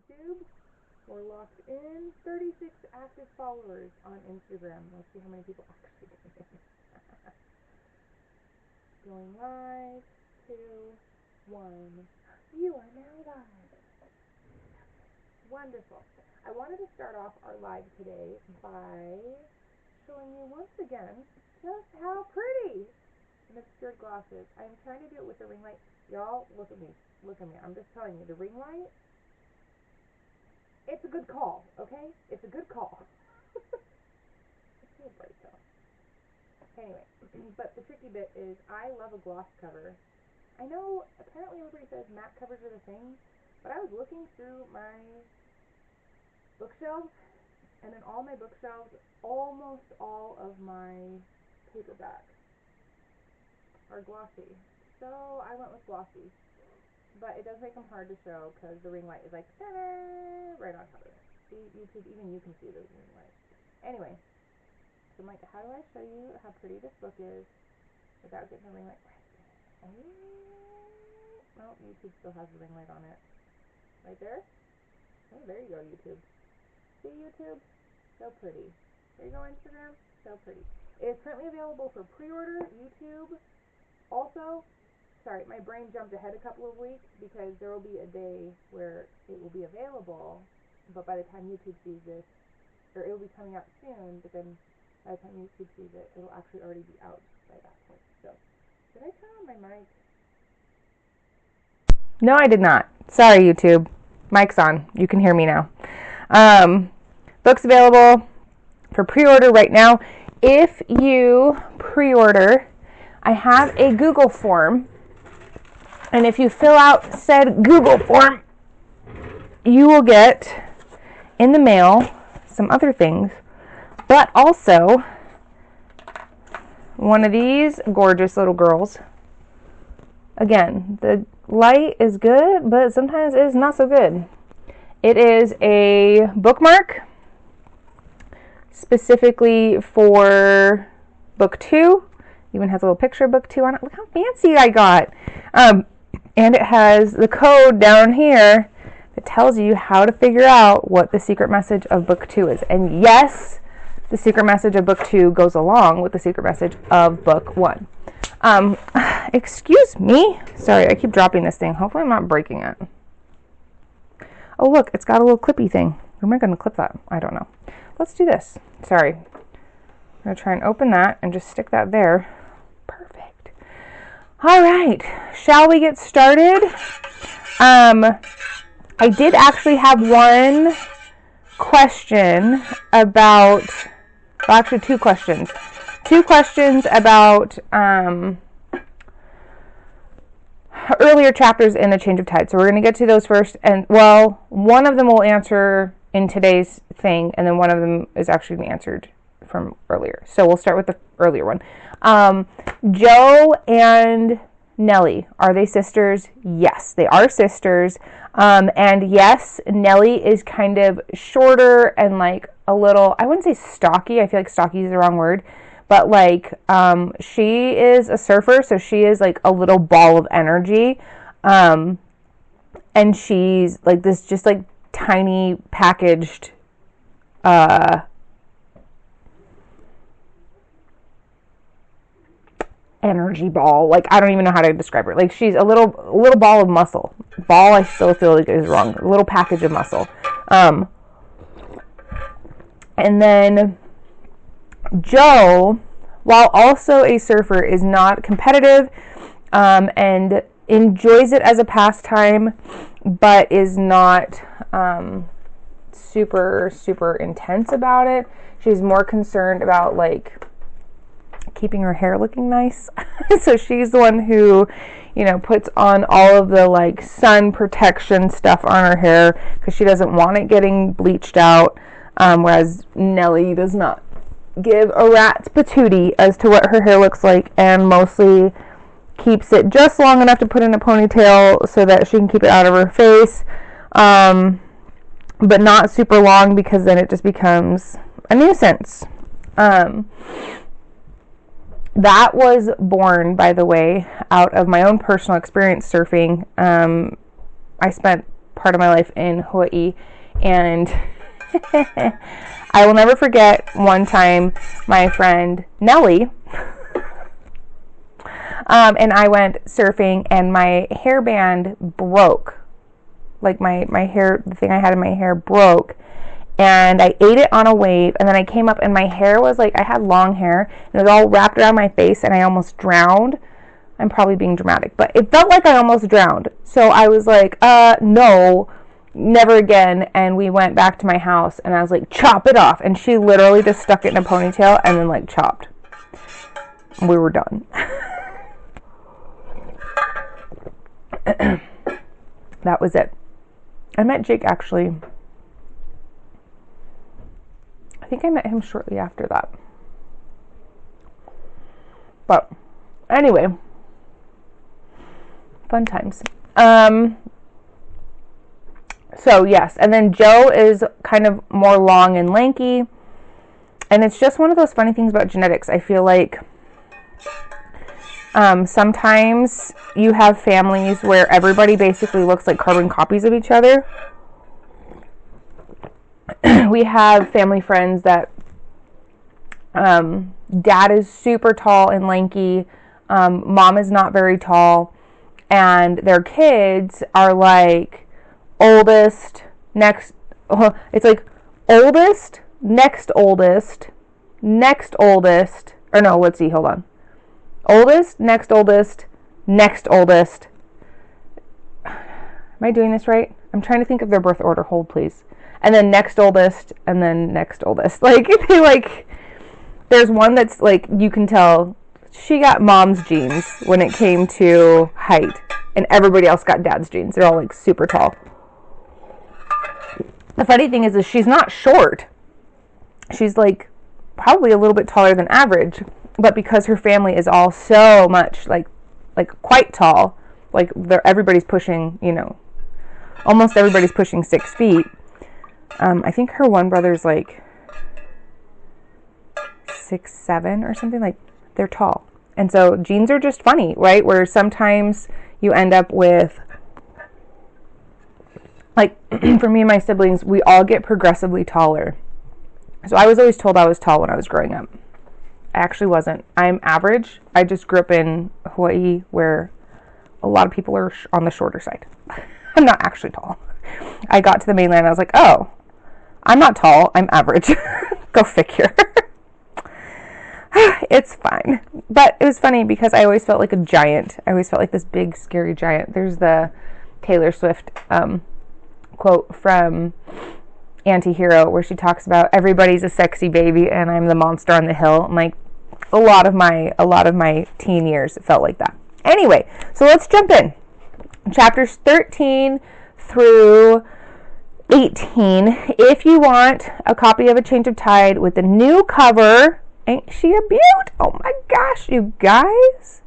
YouTube. We're locked in. 36 active followers on Instagram. Let's see how many people actually get in. Going live. 2, 1. You are now live. Wonderful. I wanted to start off our live today by showing you once again just how pretty an obscured gloss is. I'm trying to do it with the ring light. Y'all, look at me. Look at me. I'm just telling you, the ring light, it's a good call, okay? It's a good call. It's so bright though. Anyway, but the tricky bit is I love a gloss cover. I know apparently everybody says matte covers are the thing, but I was looking through my bookshelves, and in all my bookshelves, almost all of my paperbacks are glossy. So I went with glossy. But it does make them hard to show because the ring light is like, ta-da, right on top of it. See, YouTube, even you can see the ring light. Anyway, so I'm like, how do I show you how pretty this book is without getting the ring light right there? Well, YouTube still has the ring light on it. Right there? Oh, there you go, YouTube. See, YouTube? So pretty. There you go, Instagram. So pretty. It is currently available for pre-order, YouTube. Also, sorry, my brain jumped ahead a couple of weeks because there will be a day where it will be available, but by the time YouTube sees this, or it will be coming out soon, but then by the time YouTube sees it, it will actually already be out by that point. So, did I turn on my mic? No, I did not. Sorry, YouTube. Mic's on. You can hear me now. Book's available for pre-order right now. If you pre-order, I have a Google form, and if you fill out said Google form, you will get in the mail some other things, but also one of these gorgeous little girls. Again, the light is good, but sometimes it's not so good. It is a bookmark specifically for book 2. Even has a little picture of book 2 on it. Look how fancy I got. And it has the code down here that tells you how to figure out what the secret message of book 2 is. And yes, the secret message of book 2 goes along with the secret message of book 1. Excuse me. Sorry, I keep dropping this thing. Hopefully I'm not breaking it. Oh, look, it's got a little clippy thing. Where am I going to clip that? I don't know. Let's do this. Sorry. I'm going to try and open that and just stick that there. Perfect. All right. Shall we get started? I did actually have one question about, well, actually 2 questions. 2 questions about earlier chapters in the Change of Tide. So we're going to get to those first. And, well, one of them will answer in today's thing, and then one of them is actually going to be answered from earlier. So we'll start with the earlier one. Joe and Nellie, are they sisters? Yes, they are sisters. And yes, Nellie is kind of shorter and like a little, I wouldn't say stocky. I feel like stocky is the wrong word. But like, she is a surfer, so she is like a little ball of energy. And she's like this just like tiny packaged, energy ball. Like, I don't even know how to describe her. Like, she's a little ball of muscle. Ball, I still feel like is wrong. A little package of muscle. And then Joe, while also a surfer, is not competitive, and enjoys it as a pastime, but is not super intense about it. She's more concerned about like keeping her hair looking nice. So she's the one who, you know, puts on all of the like sun protection stuff on her hair because she doesn't want it getting bleached out, whereas Nellie does not give a rat's patootie as to what her hair looks like, and mostly keeps it just long enough to put in a ponytail so that she can keep it out of her face, but not super long because then it just becomes a nuisance. That was born, by the way, out of my own personal experience surfing. I spent part of my life in Hawaii. And I will never forget one time my friend Nellie and I went surfing, and my hairband broke. Like my hair, the thing I had in my hair broke, and I ate it on a wave, and then I came up and my hair was like, I had long hair, and it was all wrapped around my face, and I almost drowned. I'm probably being dramatic, but it felt like I almost drowned. So I was like, no, never again. And we went back to my house, and I was like, chop it off. And she literally just stuck it in a ponytail and then like chopped. We were done. That was it. I met Jake actually. I think I met him shortly after that. But anyway, fun times. So yes, and then Joe is kind of more long and lanky, and it's just one of those funny things about genetics. I feel like sometimes you have families where everybody basically looks like carbon copies of each other. We have family friends that dad is super tall and lanky, mom is not very tall, and their kids are like oldest, next, it's like oldest, next oldest, next oldest, or no, let's see, hold on. Oldest, next oldest, next oldest. Am I doing this right? I'm trying to think of their birth order. Hold, please. And then next oldest, and then next oldest. Like, they like, there's one that's like, you can tell she got mom's genes when it came to height, and everybody else got dad's genes. They're all like super tall. The funny thing is she's not short. She's like probably a little bit taller than average, but because her family is all so much like quite tall, like everybody's pushing, almost everybody's pushing 6 feet. I think her one brother's like 6'7" or something. Like, they're tall. And so genes are just funny, right? Where sometimes you end up with, like, for me and my siblings, we all get progressively taller. So I was always told I was tall when I was growing up. I actually wasn't. I'm average. I just grew up in Hawaii where a lot of people are on the shorter side. I'm not actually tall. I got to the mainland and I was like, oh, I'm not tall. I'm average. Go figure. It's fine. But it was funny because I always felt like a giant. I always felt like this big, scary giant. There's the Taylor Swift quote from Anti-Hero where she talks about everybody's a sexy baby and I'm the monster on the hill. And like a lot of my teen years, it felt like that. Anyway, so let's jump in. Chapters 13 through 18. If you want a copy of A Change of Tide with the new cover, ain't she a beaut? Oh my gosh, you guys.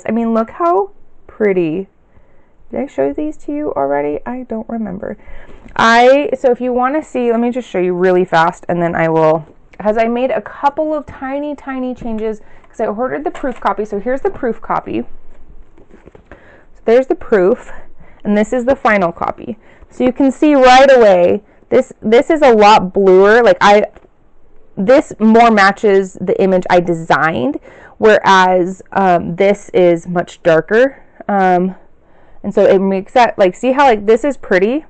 I mean, look how pretty. Did I show these to you already? I don't remember. So if you want to see, let me just show you really fast, and then I will, because I made a couple of tiny changes, because I ordered the proof copy. So here's the proof copy. So there's the proof, and this is the final copy. So you can see right away, this is a lot bluer. Like this more matches the image I designed, whereas this is much darker. And so it makes that, like, see how, like, this is pretty,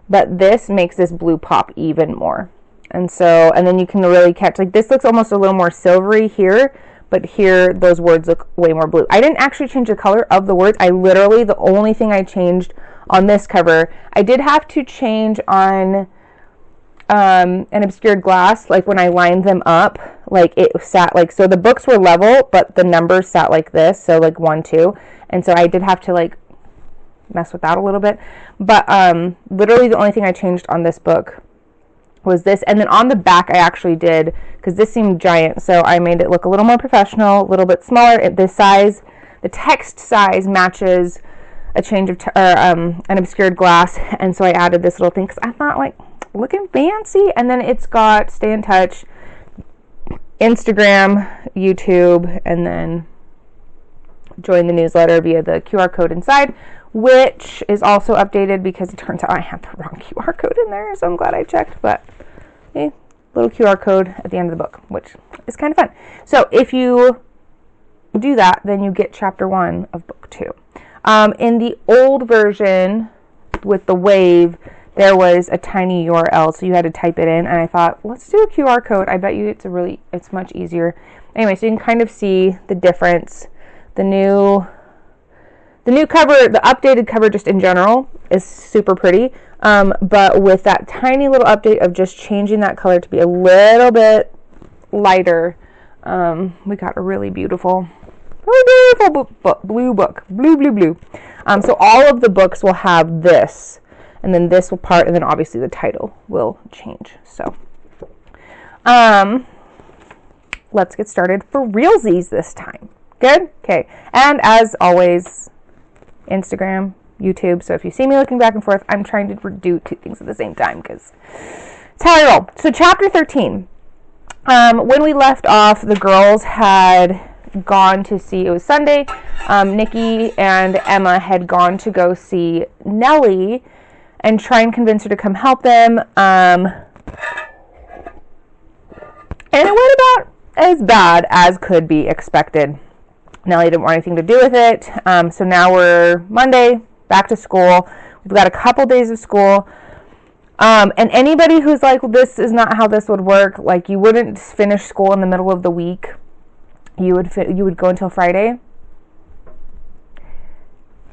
but this makes this blue pop even more. And so, and then you can really catch, like, this looks almost a little more silvery here, but here, those words look way more blue. I didn't actually change the color of the words. The only thing I changed on this cover, I did have to change on an obscured glass, like, when I lined them up, like, it sat, like, so the books were level, but the numbers sat like this, so, like, 1, 2, and so I did have to, like, mess with that a little bit, but literally the only thing I changed on this book was this. And then on the back I actually did, because this seemed giant, so I made it look a little more professional, a little bit smaller. This size, the text size matches A Change of an obscured glass, and so I added this little thing because I thought, like, looking fancy. And then it's got stay in touch, Instagram, YouTube, and then join the newsletter via the QR code inside, which is also updated because it turns out I had the wrong QR code in there, so I'm glad I checked, but little QR code at the end of the book, which is kind of fun. So if you do that, then you get chapter 1 of book 2. In the old version with the wave, there was a tiny URL, so you had to type it in, and I thought, let's do a QR code. I bet you it's much easier. Anyway, so you can kind of see the difference. The new cover, the updated cover just in general is super pretty, but with that tiny little update of just changing that color to be a little bit lighter, we got a really beautiful blue book. Blue. So all of the books will have this, and then this will part, and then obviously the title will change. So, let's get started for realsies this time. Good? Okay. And as always, Instagram, YouTube. So if you see me looking back and forth, I'm trying to do 2 things at the same time because it's how I roll. So chapter 13. When we left off, the girls had gone to see, it was Sunday, Nikki and Emma had gone to go see Nellie and try and convince her to come help them. And it went about as bad as could be expected. Nellie didn't want anything to do with it. So now we're Monday, back to school. We've got a couple days of school. And anybody who's like, well, this is not how this would work, like you wouldn't finish school in the middle of the week. You would go until Friday.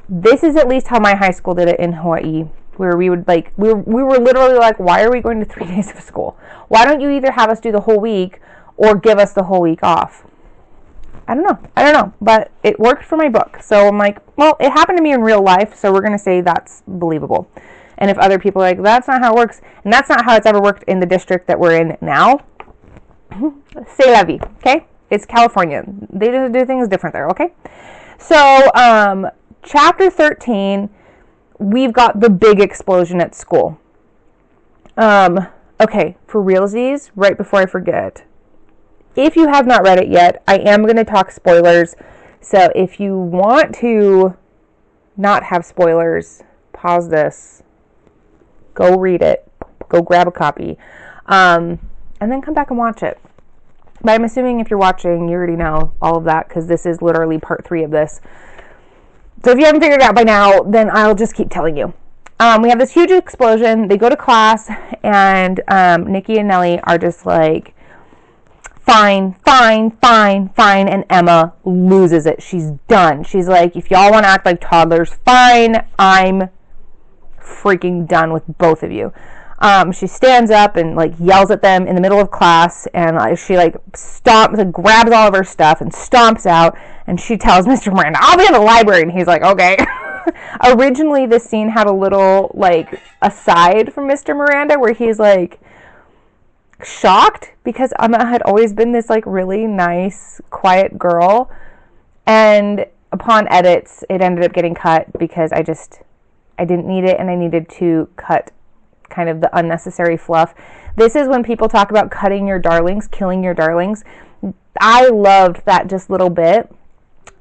This is at least how my high school did it in Hawaii, where we would we were literally like, why are we going to 3 days of school? Why don't you either have us do the whole week or give us the whole week off? I don't know, but it worked for my book. So I'm like, well, it happened to me in real life, so we're going to say that's believable. And if other people are like, that's not how it works, and that's not how it's ever worked in the district that we're in now, c'est la vie, okay? It's California. They do things different there, okay? So, chapter 13, we've got the big explosion at school. Okay, for realsies, right before I forget, if you have not read it yet, I am going to talk spoilers. So if you want to not have spoilers, pause this, go read it, go grab a copy, and then come back and watch it. But I'm assuming if you're watching, you already know all of that because this is literally part 3 of this. So if you haven't figured it out by now, then I'll just keep telling you. We have this huge explosion. They go to class, and Nikki and Nellie are just like, fine, and Emma loses it. She's done. She's like, if y'all want to act like toddlers, fine. I'm freaking done with both of you. She stands up and like yells at them in the middle of class, and she like grabs all of her stuff and stomps out, and she tells Mr. Miranda, I'll be in the library, and he's like, okay. Originally this scene had a little like aside from Mr. Miranda where he's like shocked because Emma had always been this like really nice, quiet girl, and upon edits it ended up getting cut because I didn't need it, and I needed to cut kind of the unnecessary fluff. This is when people talk about cutting your darlings, killing your darlings. I loved that just little bit.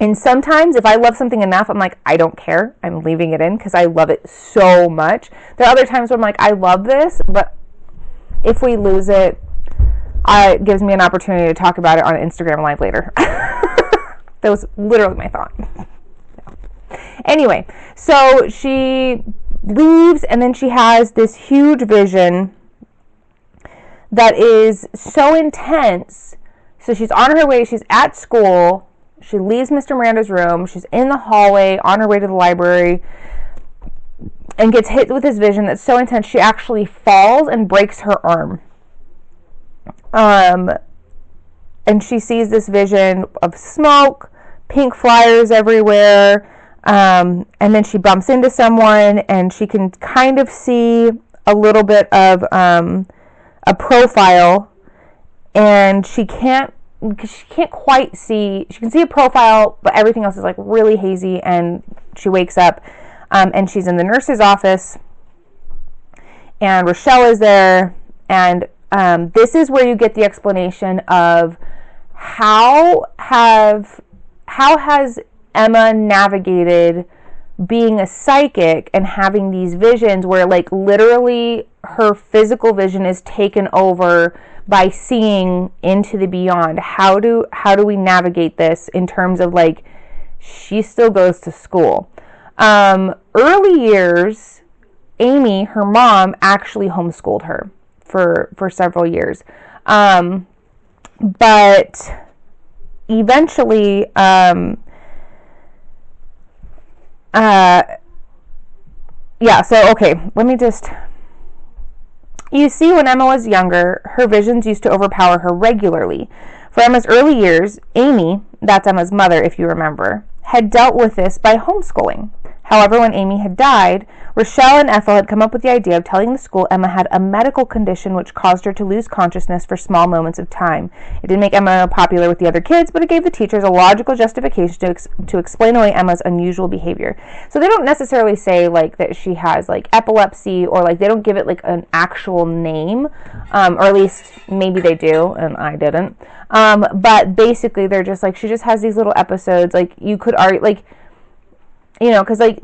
And sometimes if I love something enough, I'm like, I don't care. I'm leaving it in because I love it so much. There are other times where I'm like, I love this, but if we lose it, it gives me an opportunity to talk about it on Instagram Live later. That was literally my thought. Anyway, so she leaves, and then she has this huge vision that is so intense. So she's on her way, she's at school, she leaves Mr. Miranda's room, she's in the hallway on her way to the library, and gets hit with this vision that's so intense she actually falls and breaks her arm. And she sees this vision of smoke, pink flyers everywhere, and then she bumps into someone, and she can kind of see a little bit of a profile, and she can't quite see. She can see a profile, but everything else is like really hazy, and she wakes up, and she's in the nurse's office, and Rochelle is there, and this is where you get the explanation of how has Emma navigated being a psychic and having these visions where like literally her physical vision is taken over by seeing into the beyond. How do we navigate this in terms of like she still goes to school? Early years, Amy, her mom, actually homeschooled her for several years. But eventually, so okay, let me just... You see, when Emma was younger, her visions used to overpower her regularly. For Emma's early years, Amy, that's Emma's mother if you remember, had dealt with this by homeschooling. However, when Amy had died, Rochelle and Ethel had come up with the idea of telling the school Emma had a medical condition which caused her to lose consciousness for small moments of time. It didn't make Emma popular with the other kids, but it gave the teachers a logical justification to explain away Emma's unusual behavior. So they don't necessarily say like that she has like epilepsy, or like they don't give it like an actual name, or at least maybe they do, and I didn't. But basically they're just like, she just has these little episodes. Like you could argue, like, you know, because like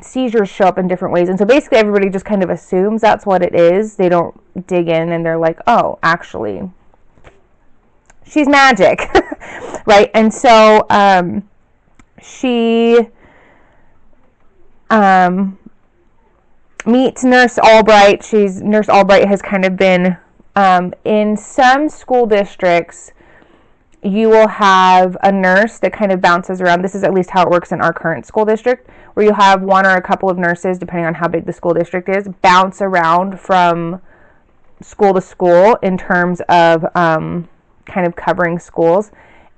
seizures show up in different ways, and so basically everybody just kind of assumes that's what it is. They don't dig in, and they're like, oh, actually she's magic. Right? And so she meets Nurse Albright. Nurse Albright has kind of been in some school districts, you will have a nurse that kind of bounces around. This is at least how it works in our current school district, where you have one or a couple of nurses, depending on how big the school district is, bounce around from school to school in terms of kind of covering schools.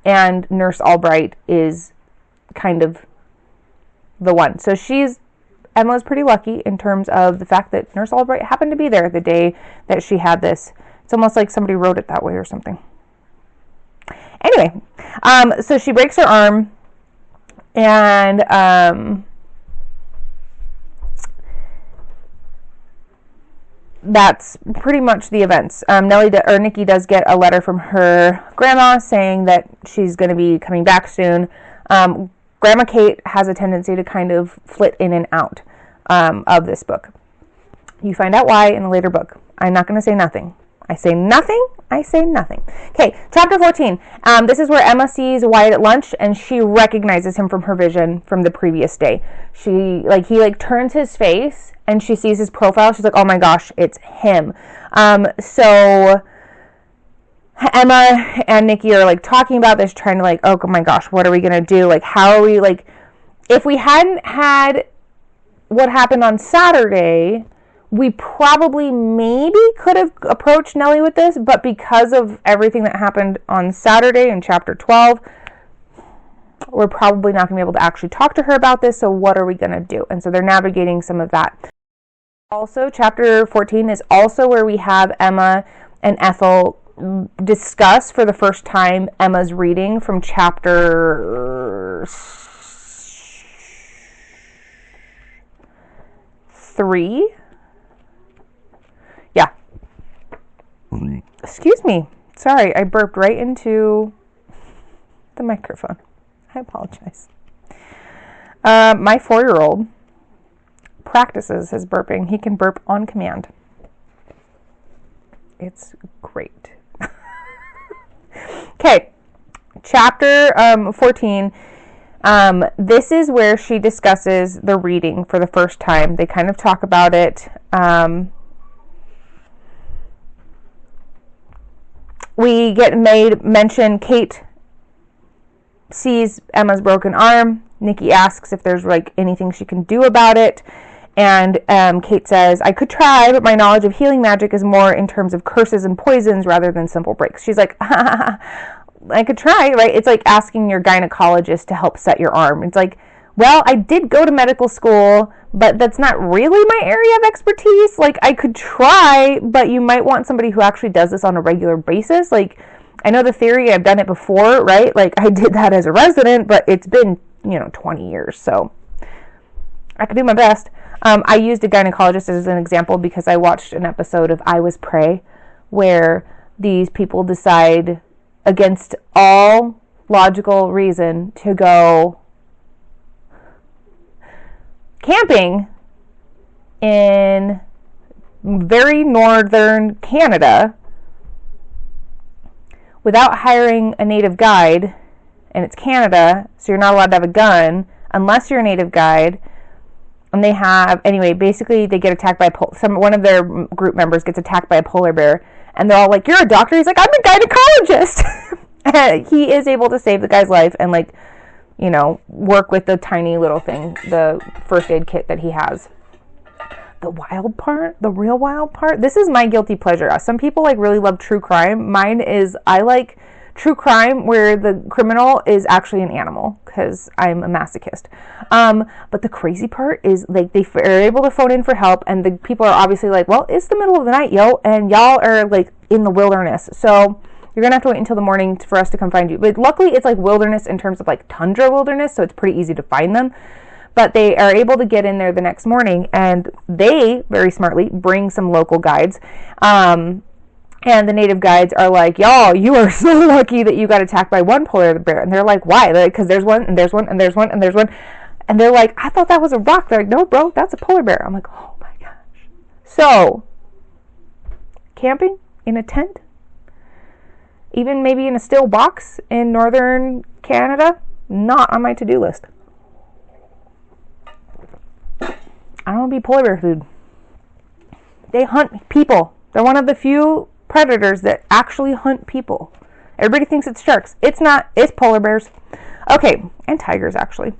And Nurse Albright is kind of the one. So Emma's pretty lucky in terms of the fact that Nurse Albright happened to be there the day that she had this. It's almost like somebody wrote it that way or something. Anyway, so she breaks her arm, and that's pretty much the events. Nikki does get a letter from her grandma saying that she's going to be coming back soon. Grandma Kate has a tendency to kind of flit in and out of this book. You find out why in a later book. I'm not going to say nothing. I say nothing. Okay, chapter 14. This is where Emma sees Wyatt at lunch, and she recognizes him from her vision from the previous day. He turns his face, and she sees his profile. She's like, oh my gosh, it's him. So Emma and Nikki are like talking about this, trying to like, oh my gosh, what are we going to do? Like, how are we, like, if we hadn't had what happened on Saturday, we probably maybe could have approached Nellie with this, but because of everything that happened on Saturday in chapter 12, we're probably not going to be able to actually talk to her about this, so what are we going to do? And so they're navigating some of that. Also, chapter 14 is also where we have Emma and Ethel discuss for the first time Emma's reading from chapter 3. Yeah. Excuse me. Sorry, I burped right into the microphone. I apologize. My 4-year-old practices his burping. He can burp on command. It's great. Okay. Chapter 14. This is where she discusses the reading for the first time. They kind of talk about it. We get mention Kate sees Emma's broken arm. Nikki asks if there's like anything she can do about it. And Kate says, I could try, but my knowledge of healing magic is more in terms of curses and poisons rather than simple breaks. She's like, I could try, right? It's like asking your gynecologist to help set your arm. It's like, well, I did go to medical school, but that's not really my area of expertise. Like, I could try, but you might want somebody who actually does this on a regular basis. Like, I know the theory, I've done it before, right? Like, I did that as a resident, but it's been, 20 years, so I could do my best. I used a gynecologist as an example because I watched an episode of I Was Prey where these people decide against all logical reason to go camping in very northern Canada without hiring a native guide, and it's Canada, so you're not allowed to have a gun unless you're a native guide. And they have, anyway, basically they get attacked by one of their group members gets attacked by a polar bear, and they're all like, "You're a doctor?" He's like, "I'm a gynecologist." He is able to save the guy's life and, like, you know, work with the tiny little thing, the first aid kit that he has. The wild part, the real wild part, this is my guilty pleasure. Some people, like, really love true crime. Mine is, I like true crime where the criminal is actually an animal, because I'm a masochist. But the crazy part is, like, they are able to phone in for help, and the people are obviously like, well, it's the middle of the night, yo, and y'all are, like, in the wilderness, so you're gonna have to wait until the morning for us to come find you. But luckily, it's like wilderness in terms of, like, tundra wilderness, so it's pretty easy to find them. But they are able to get in there the next morning, and they, very smartly, bring some local guides. And the native guides are like, "Y'all, you are so lucky that you got attacked by one polar bear." And they're like, "Why?" They're like, "Because there's one, and there's one, and there's one, and there's one." And they're like, "I thought that was a rock." They're like, "No, bro, that's a polar bear." I'm like, oh my gosh. So, camping in a tent, even maybe in a still box in northern Canada, not on my to-do list. I don't want to be polar bear food. They hunt people. They're one of the few predators that actually hunt people. Everybody thinks it's sharks. It's not. It's polar bears. Okay, and tigers, actually.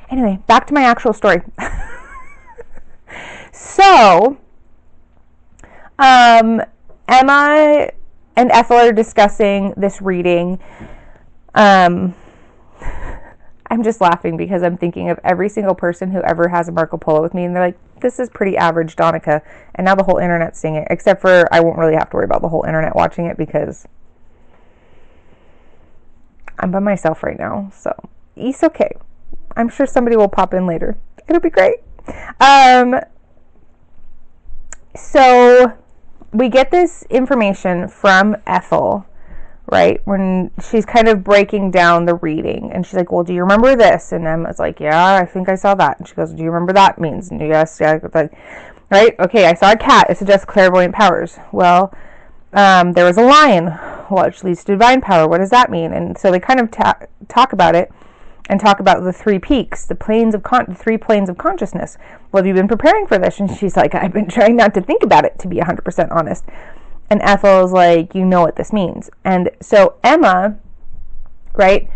Anyway, back to my actual story. So, Emma and Ethel are discussing this reading. I'm just laughing because I'm thinking of every single person who ever has a Marco Polo with me, and they're like, "This is pretty average, Donica." And now the whole internet's seeing it, except for I won't really have to worry about the whole internet watching it because I'm by myself right now, so it's okay. I'm sure somebody will pop in later. It'll be great. So we get this information from Ethel, right, when she's kind of breaking down the reading, and she's like, "Well, do you remember this?" And Emma's like, "Yeah, I think I saw that." And she goes, "Do you remember that means?" And yes, yeah, like, right, okay, I saw a cat. It suggests clairvoyant powers. Well, there was a lion, which leads to divine power. What does that mean? And so they kind of talk about it, and talk about the three peaks, the three planes of consciousness. "Well, have you been preparing for this?" And she's like, "I've been trying not to think about it, to be 100% honest." And Ethel's like, "You know what this means." And so Emma, right,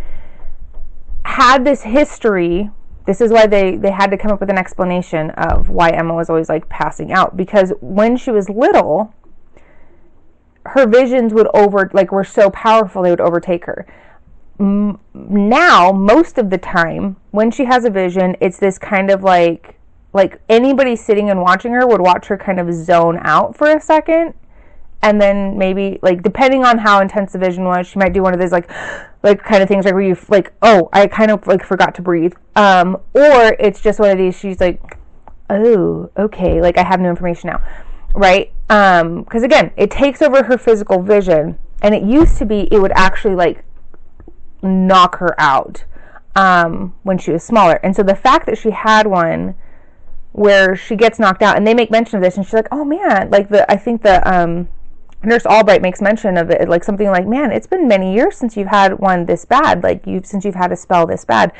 had this history. This is why they had to come up with an explanation of why Emma was always, like, passing out. Because when she was little, her visions were so powerful they would overtake her. Now, most of the time, when she has a vision, it's this kind of like anybody sitting and watching her would watch her kind of zone out for a second. And then maybe, like, depending on how intense the vision was, she might do one of those, like kind of things, like, where you, like, oh, I kind of, like, forgot to breathe. Or it's just one of these, she's like, oh, okay, like, I have new information now, right? Because, again, it takes over her physical vision, and it used to be, it would actually, like, knock her out when she was smaller. And so the fact that she had one where she gets knocked out, and they make mention of this, and she's like, oh, man, like, I think the, Nurse Albright makes mention of it, like something like, "Man, it's been many years since you've had one this bad, like since you've had a spell this bad."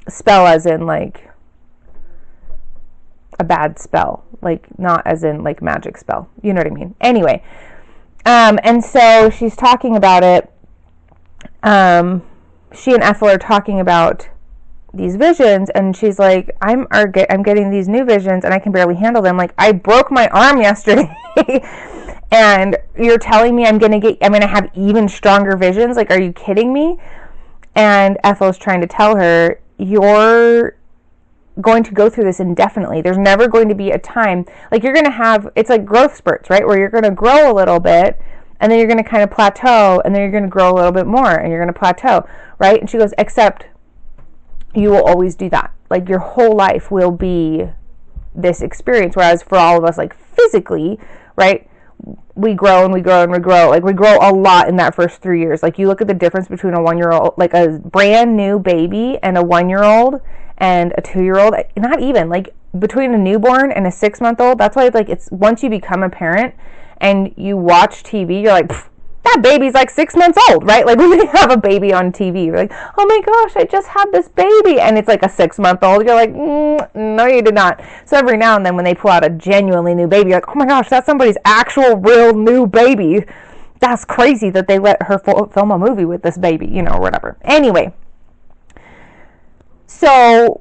Spell as in, like, a bad spell, like, not as in, like, magic spell. You know what I mean? Anyway, and so she's talking about it. She and Ethel are talking about these visions, and she's like, I'm getting these new visions, and I can barely handle them. Like, I broke my arm yesterday, and you're telling me I'm gonna have even stronger visions? Like, are you kidding me? And Ethel's trying to tell her, you're going to go through this indefinitely. There's never going to be a time, like, you're gonna have, it's like growth spurts, right, where you're gonna grow a little bit, and then you're gonna kind of plateau, and then you're gonna grow a little bit more, and you're gonna plateau, right? And she goes, except you will always do that. Like, your whole life will be this experience. Whereas for all of us, like, physically, right, we grow and we grow and we grow. Like, we grow a lot in that first 3 years. Like, you look at the difference between a 1-year-old, like a brand new baby, and a 1-year-old, and a 2-year-old, not even, like between a newborn and a 6-month-old, that's why like it's once you become a parent and you watch TV, you're like, that baby's like 6 months old, right? Like when they have a baby on TV, you're like, oh my gosh, I just had this baby, and it's like a 6-month-old. You're like, no, you did not. So every now and then when they pull out a genuinely new baby, you're like, oh my gosh, that's somebody's actual real new baby. That's crazy that they let her film a movie with this baby, you know, or whatever. Anyway, so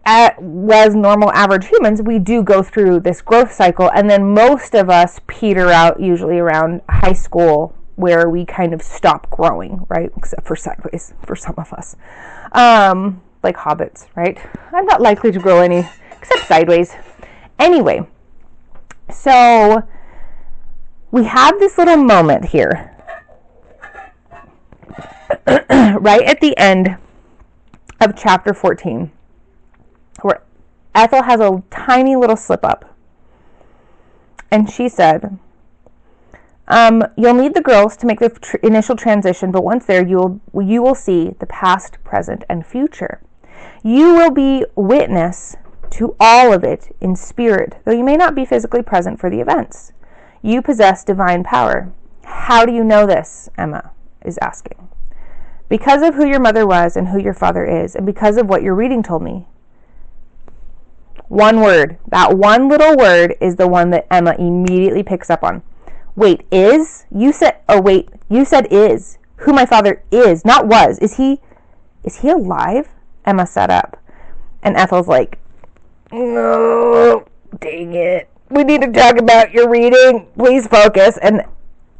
as normal average humans, we do go through this growth cycle, and then most of us peter out usually around high school, where we kind of stop growing, right? Except for sideways for some of us, like hobbits, right? I'm not likely to grow any except sideways. Anyway, so we have this little moment here right at the end of chapter 14, where Ethel has a tiny little slip up, and she said, you'll need the girls to make the initial transition, but once there, you will see the past, present, and future. You will be witness to all of it in spirit, though you may not be physically present for the events. You possess divine power. How do you know this? Emma is asking. Because of who your mother was and who your father is, and because of what your reading told me. One word. That one little word is the one that Emma immediately picks up on. Wait, is? You said is. Who my father is, not was. Is he alive? Emma sat up. And Ethel's like, no, dang it. We need to talk about your reading. Please focus. And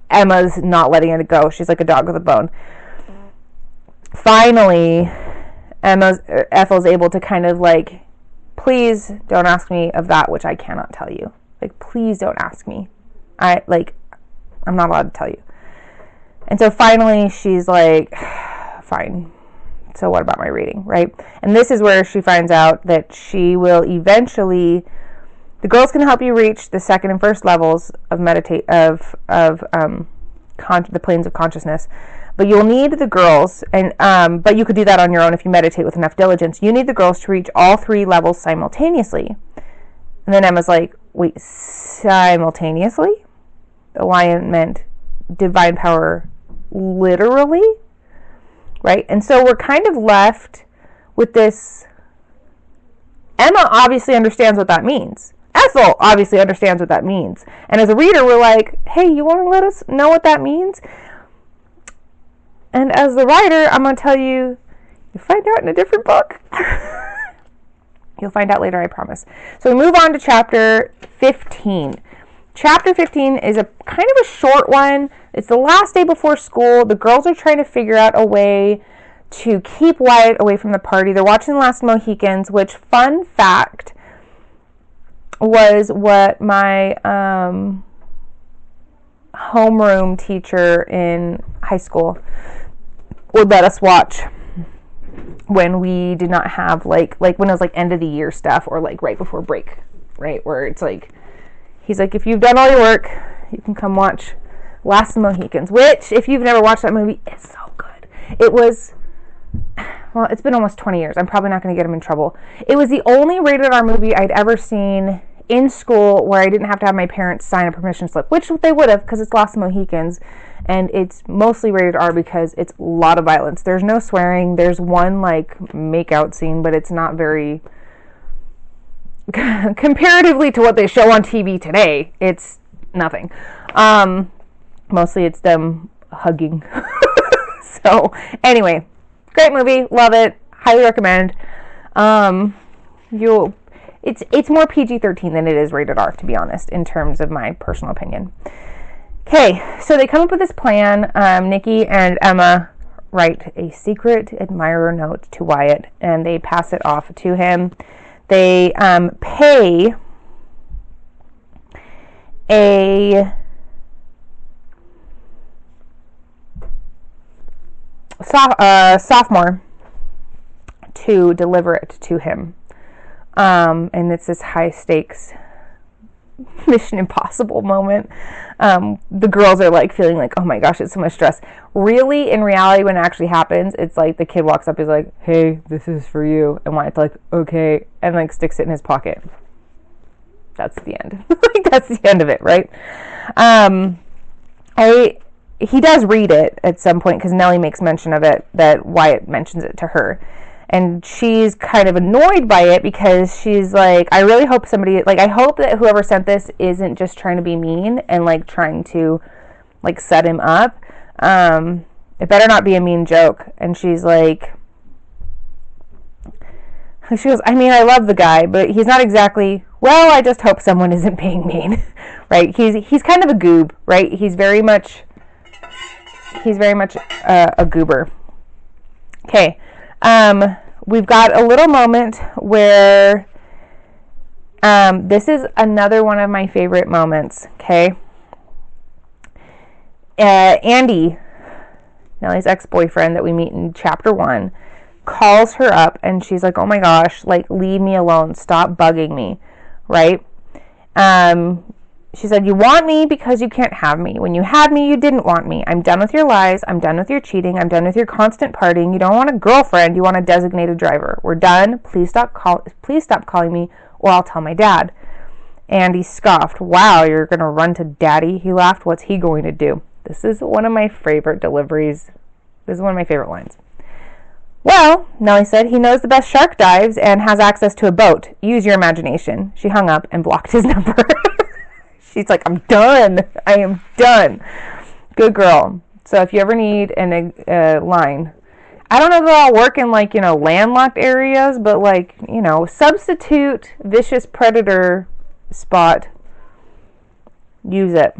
Emma's not letting it go. She's like a dog with a bone. Finally, Ethel's able to kind of like, please don't ask me of that which I cannot tell you. Like, please don't ask me. I'm not allowed to tell you. And so finally she's like, fine. So what about my reading, right? And this is where she finds out that she will eventually, the girls can help you reach the second and first levels of the planes of consciousness. But you'll need the girls, and but you could do that on your own if you meditate with enough diligence. You need the girls to reach all 3 levels simultaneously. And then Emma's like, wait, simultaneously? The lion meant divine power literally, right? And so we're kind of left with this. Emma obviously understands what that means. Ethel obviously understands what that means. And as a reader, we're like, hey, you want to let us know what that means? And as the writer, I'm going to tell you, you'll find out in a different book. You'll find out later, I promise. So we move on to chapter 15. Chapter 15 is a kind of a short one. It's the last day before school. The girls are trying to figure out a way to keep Wyatt away from the party. They're watching The Last Mohicans, which, fun fact, was what my homeroom teacher in high school would let us watch when we did not have like when it was like end of the year stuff, or like right before break, right, where it's like, he's like, if you've done all your work, you can come watch Last of the Mohicans, which, if you've never watched that movie, is so good. It was, well, it's been almost 20 years. I'm probably not going to get him in trouble. It was the only rated R movie I'd ever seen in school where I didn't have to have my parents sign a permission slip, which they would have, because it's Last of the Mohicans, and it's mostly rated R because it's a lot of violence. There's no swearing. There's one like make-out scene, but it's not very, comparatively to what they show on TV today, it's nothing. Mostly it's them hugging. So anyway, great movie, love it, highly recommend. It's more PG-13 than it is rated R, to be honest, in terms of my personal opinion. Okay, so they come up with this plan. Nikki and Emma write a secret admirer note to Wyatt, and they pass it off to him. They pay a sophomore to deliver it to him. And it's this high stakes Mission Impossible moment. The girls are like feeling like, oh my gosh, it's so much stress. Really, in reality, when it actually happens, it's like the kid walks up, he's like, hey, this is for you. And Wyatt's like, okay, and like sticks it in his pocket. That's the end. Like, that's the end of it, right? He does read it at some point because Nellie makes mention of it, that Wyatt mentions it to her. And she's kind of annoyed by it because she's like, I really hope somebody, like, I hope that whoever sent this isn't just trying to be mean and, like, trying to, like, set him up. It better not be a mean joke. And she's like, she goes, I mean, I love the guy, but he's not exactly, well, I just hope someone isn't being mean, right? He's kind of a goob, right? He's very much a goober. Okay. We've got a little moment where this is another one of my favorite moments, okay? Andy, Nellie's ex-boyfriend that we meet in chapter 1, calls her up and she's like, oh my gosh, like, leave me alone, stop bugging me, right? She said, you want me because you can't have me. When you had me, you didn't want me. I'm done with your lies. I'm done with your cheating. I'm done with your constant partying. You don't want a girlfriend. You want a designated driver. We're done. Please stop calling me or I'll tell my dad. Andy scoffed. Wow, you're going to run to daddy? He laughed. What's he going to do? This is one of my favorite deliveries. This is one of my favorite lines. Well, Nellie said, he knows the best shark dives and has access to a boat. Use your imagination. She hung up and blocked his number. She's like, I'm done. I am done. Good girl. So if you ever need a line, I don't know if they'll work in, like, landlocked areas, but, like, substitute vicious predator spot. Use it.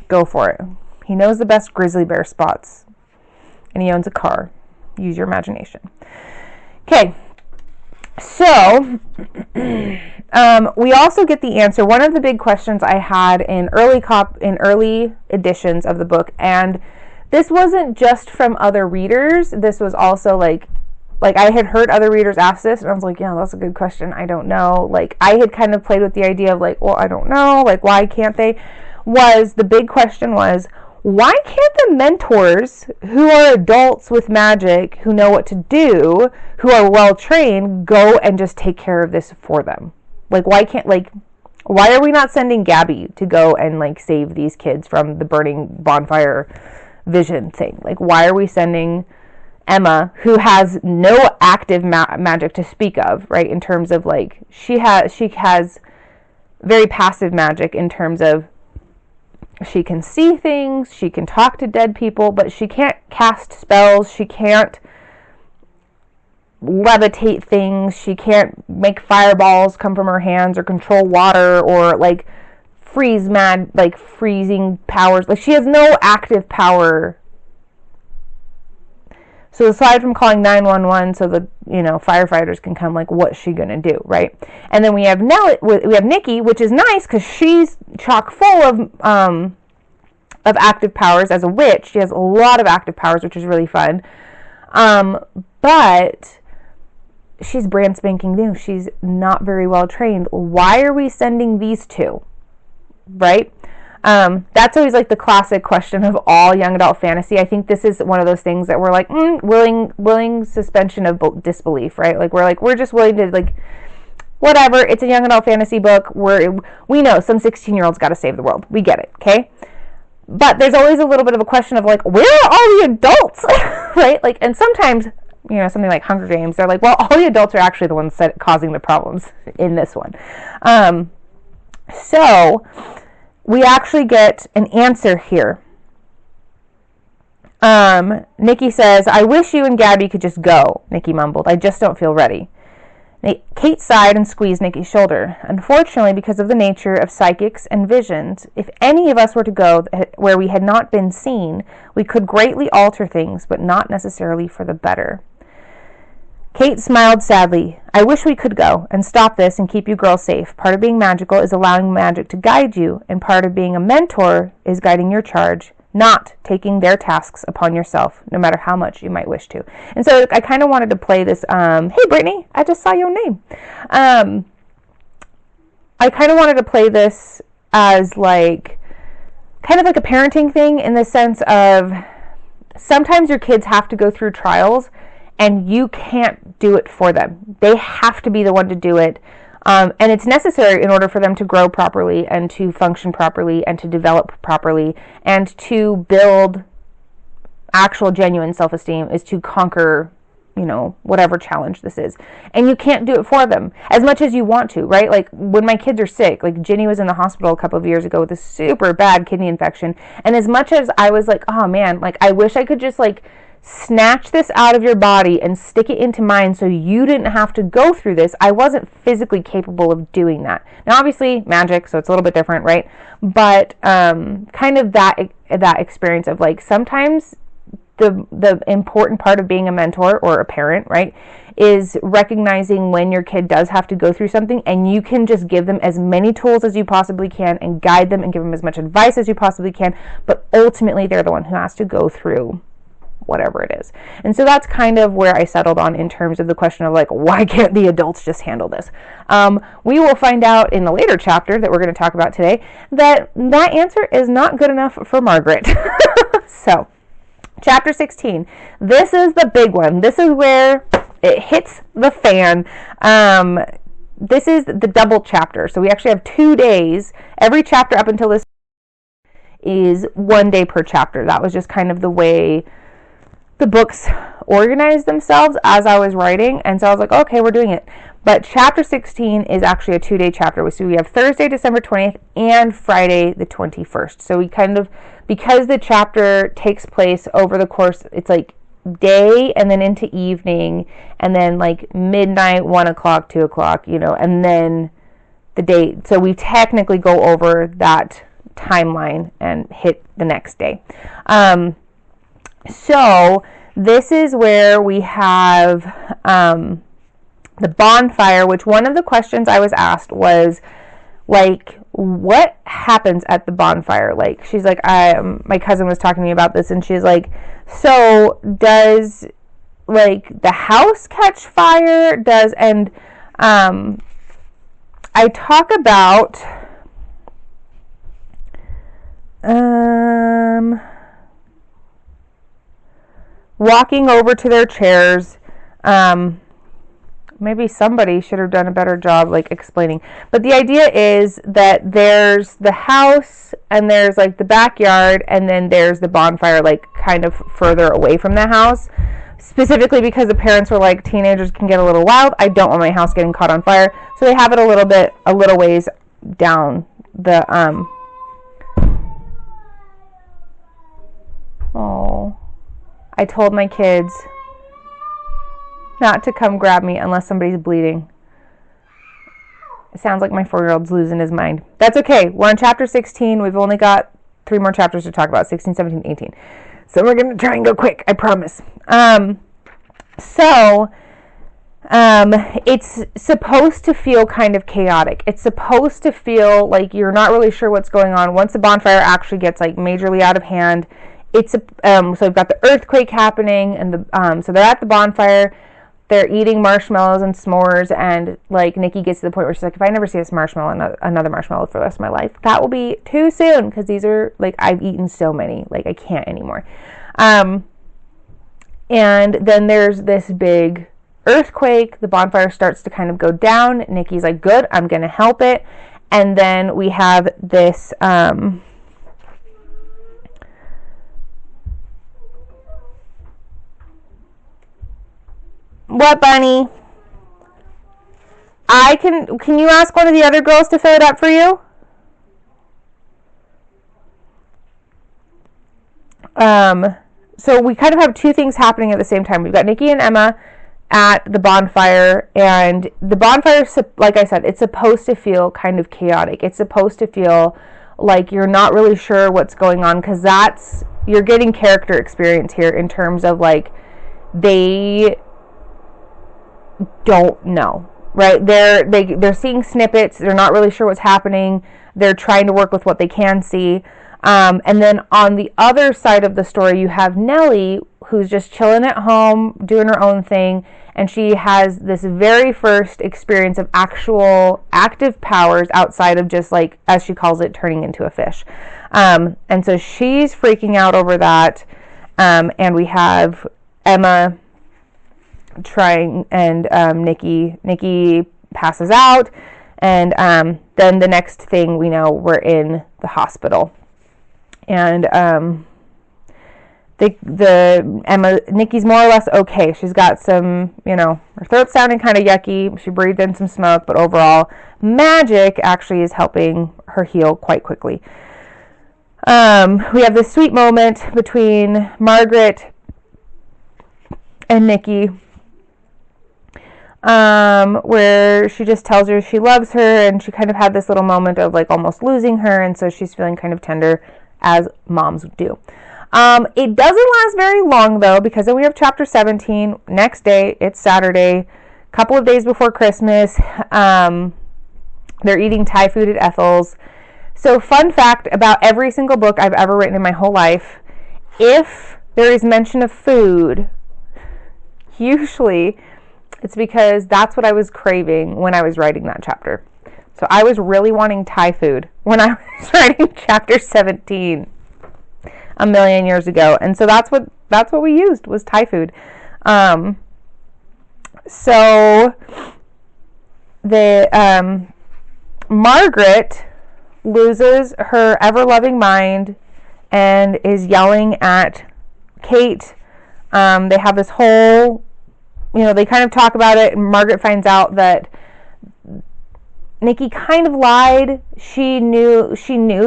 Go for it. He knows the best grizzly bear spots. And he owns a car. Use your imagination. Okay. So, we also get the answer. One of the big questions I had in early editions of the book, and this wasn't just from other readers. This was also like I had heard other readers ask this, and I was like, yeah, that's a good question. I don't know. Like, I had kind of played with the idea of, like, well, I don't know. Like, why can't they? The big question was, why can't the mentors who are adults with magic, who know what to do, who are well trained, go and just take care of this for them? Like, why are we not sending Gabby to go and, like, save these kids from the burning bonfire vision thing? Like, why are we sending Emma, who has no active magic to speak of, right? In terms of, like, she has very passive magic in terms of she can see things, she can talk to dead people, but she can't cast spells, she can't levitate things, she can't make fireballs come from her hands or control water or, like, freezing powers. Like, she has no active power. So aside from calling 911 so the firefighters can come, like, what's she gonna do, right? And then we have Nikki, which is nice because she's chock full of active powers as a witch. She has a lot of active powers, which is really fun. But she's brand spanking new. She's not very well trained. Why are we sending these two, right? That's always, like, the classic question of all young adult fantasy. I think this is one of those things that we're like, willing suspension of disbelief, right? Like, we're just willing to, like, whatever. It's a young adult fantasy book. We know some 16-year-olds got to save the world. We get it, okay? But there's always a little bit of a question of, like, where are all the adults, right? Like, and sometimes, something like Hunger Games, they're like, well, all the adults are actually the ones causing the problems in this one. So we actually get an answer here. Nikki says, I wish you and Gabby could just go, Nikki mumbled. I just don't feel ready. Kate sighed and squeezed Nikki's shoulder. Unfortunately, because of the nature of psychics and visions, if any of us were to go where we had not been seen, we could greatly alter things, but not necessarily for the better. Kate smiled sadly. I wish we could go and stop this and keep you girls safe. Part of being magical is allowing magic to guide you, and part of being a mentor is guiding your charge, not taking their tasks upon yourself, no matter how much you might wish to. And so I kind of wanted to play this, hey Brittany, I just saw your name. I kind of wanted to play this as like kind of like a parenting thing, in the sense of sometimes your kids have to go through trials and you can't do it for them. They have to be the one to do it. And it's necessary in order for them to grow properly and to function properly and to develop properly and to build actual genuine self-esteem, is to conquer, you know, whatever challenge this is. And you can't do it for them as much as you want to, right? Like when my kids are sick, like Ginny was in the hospital a couple of years ago with a super bad kidney infection. And as much as I was like, oh man, like I wish I could just like snatch this out of your body and stick it into mine so you didn't have to go through this, I wasn't physically capable of doing that. Now obviously magic, so it's a little bit different, right? But kind of that experience of like, sometimes the important part of being a mentor or a parent, right, is recognizing when your kid does have to go through something, and you can just give them as many tools as you possibly can and guide them and give them as much advice as you possibly can, but ultimately they're the one who has to go through whatever it is. And so that's kind of where I settled on in terms of the question of like, why can't the adults just handle this? We will find out in the later chapter that we're going to talk about today that answer is not good enough for Margaret. So chapter 16, this is the big one. This is where it hits the fan. This is the double chapter. So we actually have 2 days. Every chapter up until this is 1 day per chapter. That was just kind of the way the books organized themselves as I was writing. And so I was like, okay, we're doing it. But chapter 16 is actually a 2-day chapter. So we have Thursday, December 20th and Friday, the 21st. So we kind of, because the chapter takes place over the course, it's like day and then into evening and then like midnight, 1 o'clock, 2 o'clock, you know, and then the day. So we technically go over that timeline and hit the next day. So this is where we have the bonfire, which one of the questions I was asked was like, what happens at the bonfire? Like, she's like, my cousin was talking to me about this, and she's like, so does like the house catch fire? And I talk about walking over to their chairs. Maybe somebody should have done a better job like explaining. But the idea is that there's the house and there's like the backyard and then there's the bonfire like kind of further away from the house. Specifically because the parents were like, teenagers can get a little wild. I don't want my house getting caught on fire. So they have it a little ways down the Oh, I told my kids not to come grab me unless somebody's bleeding. It sounds like my 4-year-old's losing his mind. That's okay. We're on chapter 16. We've only got 3 more chapters to talk about, 16, 17, 18. So we're going to try and go quick, I promise. It's supposed to feel kind of chaotic. It's supposed to feel like you're not really sure what's going on. Once the bonfire actually gets like majorly out of hand, so we've got the earthquake happening, and so they're at the bonfire. They're eating marshmallows and s'mores, and like Nikki gets to the point where she's like, if I never see this marshmallow, another marshmallow for the rest of my life, that will be too soon, because these are like, I've eaten so many, like I can't anymore. And then there's this big earthquake. The bonfire starts to kind of go down. Nikki's like, good, I'm gonna help it. And then we have this what, Bunny? Can you ask one of the other girls to fill it up for you? So we kind of have 2 things happening at the same time. We've got Nikki and Emma at the bonfire, and the bonfire, like I said, it's supposed to feel kind of chaotic. It's supposed to feel like you're not really sure what's going on, because you're getting character experience here in terms of like, they don't know, right? They're seeing snippets. They're not really sure what's happening. They're trying to work with what they can see. And then on the other side of the story, you have Nellie, who's just chilling at home, doing her own thing, and she has this very first experience of actual active powers outside of just like, as she calls it, turning into a fish. And so she's freaking out over that. And we have Emma trying, and Nikki passes out. And then the next thing we know, we're in the hospital. And Nikki's more or less okay. She's got some, her throat's sounding kind of yucky. She breathed in some smoke, but overall, magic actually is helping her heal quite quickly. We have this sweet moment between Margaret and Nikki, where she just tells her she loves her, and she kind of had this little moment of like almost losing her, and so she's feeling kind of tender, as moms do. It doesn't last very long though, because then we have chapter 17. Next day, it's Saturday, a couple of days before Christmas. They're eating Thai food at Ethel's. So fun fact about every single book I've ever written in my whole life, if there is mention of food, usually it's because that's what I was craving when I was writing that chapter. So I was really wanting Thai food when I was writing chapter 17 a million years ago. And so that's what we used, was Thai food. So the Margaret loses her ever-loving mind and is yelling at Kate. They have this whole, they kind of talk about it, and Margaret finds out that Nikki kind of lied. She knew